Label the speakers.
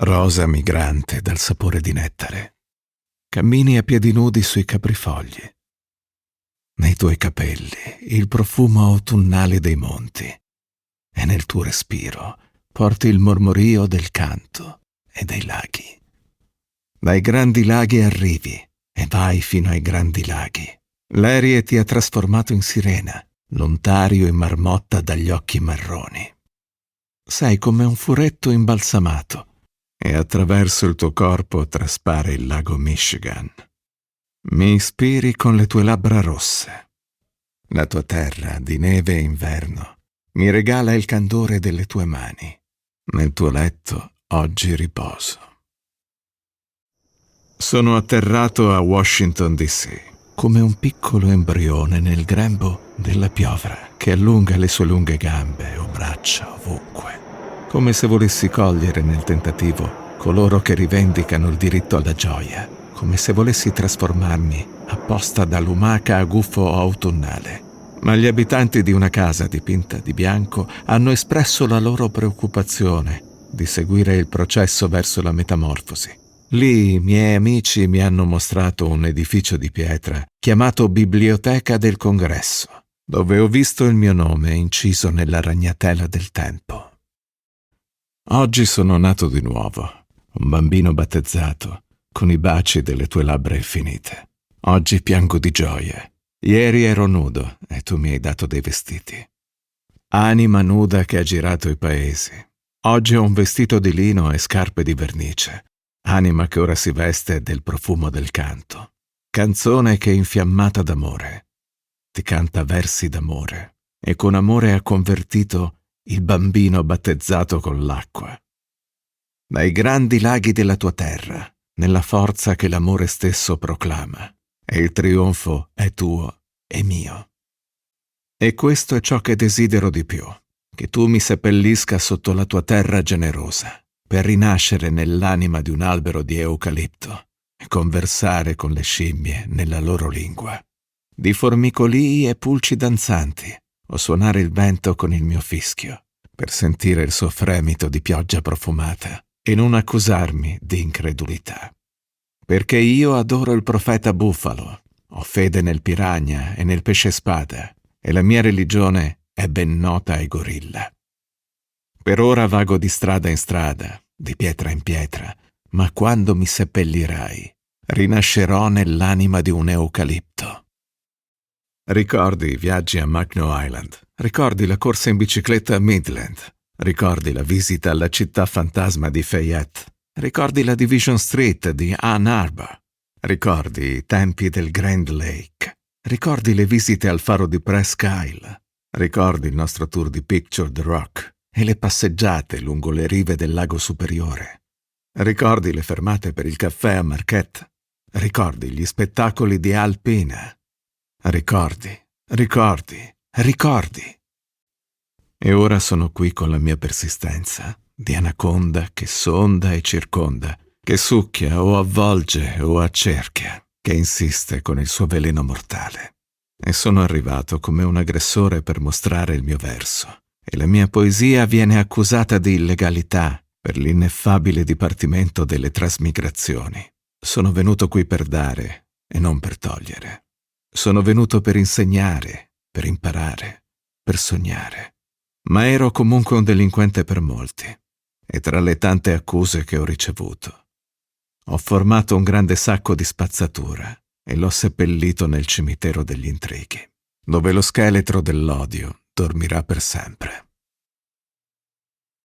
Speaker 1: rosa migrante dal sapore di nettare. Cammini a piedi nudi sui caprifogli. Nei tuoi capelli il profumo autunnale dei monti e nel tuo respiro porti il mormorio del canto e dei laghi. Dai grandi laghi arrivi e vai fino ai grandi laghi. L'Erie ti ha trasformato in sirena, l'Ontario in marmotta dagli occhi marroni. Sei come un furetto imbalsamato e attraverso il tuo corpo traspare il lago Michigan. Mi ispiri con le tue labbra rosse. La tua terra di neve e inverno mi regala il candore delle tue mani. Nel tuo letto oggi riposo. Sono atterrato a Washington D.C. come un piccolo embrione nel grembo della piovra che allunga le sue lunghe gambe o braccia ovunque, come se volessi cogliere nel tentativo coloro che rivendicano il diritto alla gioia, come se volessi trasformarmi apposta da lumaca a gufo autunnale. Ma gli abitanti di una casa dipinta di bianco hanno espresso la loro preoccupazione di seguire il processo verso la metamorfosi. Lì i miei amici mi hanno mostrato un edificio di pietra chiamato Biblioteca del Congresso, dove ho visto il mio nome inciso nella ragnatela del tempo. Oggi sono nato di nuovo, un bambino battezzato, con i baci delle tue labbra infinite. Oggi piango di gioia. Ieri ero nudo e tu mi hai dato dei vestiti. Anima nuda che ha girato i paesi. Oggi ho un vestito di lino e scarpe di vernice. Anima che ora si veste del profumo del canto. Canzone che è infiammata d'amore. Ti canta versi d'amore e con amore ha convertito il bambino battezzato con l'acqua. Dai grandi laghi della tua terra, nella forza che l'amore stesso proclama, e il trionfo è tuo e mio. E questo è ciò che desidero di più, che tu mi seppellisca sotto la tua terra generosa, per rinascere nell'anima di un albero di eucalipto e conversare con le scimmie nella loro lingua, di formicolii e pulci danzanti, o suonare il vento con il mio fischio, per sentire il suo fremito di pioggia profumata e non accusarmi di incredulità. Perché io adoro il profeta bufalo, ho fede nel piranha e nel pesce spada, e la mia religione è ben nota ai gorilla. Per ora vago di strada in strada, di pietra in pietra, ma quando mi seppellirai, rinascerò nell'anima di un eucalipto. Ricordi i viaggi a Mackinac Island, ricordi la corsa in bicicletta a Midland, ricordi la visita alla città fantasma di Fayette, ricordi la Division Street di Ann Arbor, ricordi i tempi del Grand Lake, ricordi le visite al faro di Presque Isle, ricordi il nostro tour di Picture the Rock e le passeggiate lungo le rive del lago Superiore, ricordi le fermate per il caffè a Marquette, ricordi gli spettacoli di Alpina, ricordi. E ora sono qui con la mia persistenza di anaconda che sonda e circonda, che succhia o avvolge o accerchia, che insiste con il suo veleno mortale. E sono arrivato come un aggressore per mostrare il mio verso, e la mia poesia viene accusata di illegalità per l'ineffabile dipartimento delle trasmigrazioni. Sono venuto qui per dare e non per togliere. Sono venuto per insegnare, per imparare, per sognare. Ma ero comunque un delinquente per molti, e tra le tante accuse che ho ricevuto, ho formato un grande sacco di spazzatura e l'ho seppellito nel cimitero degli intrighi, dove lo scheletro dell'odio dormirà per sempre.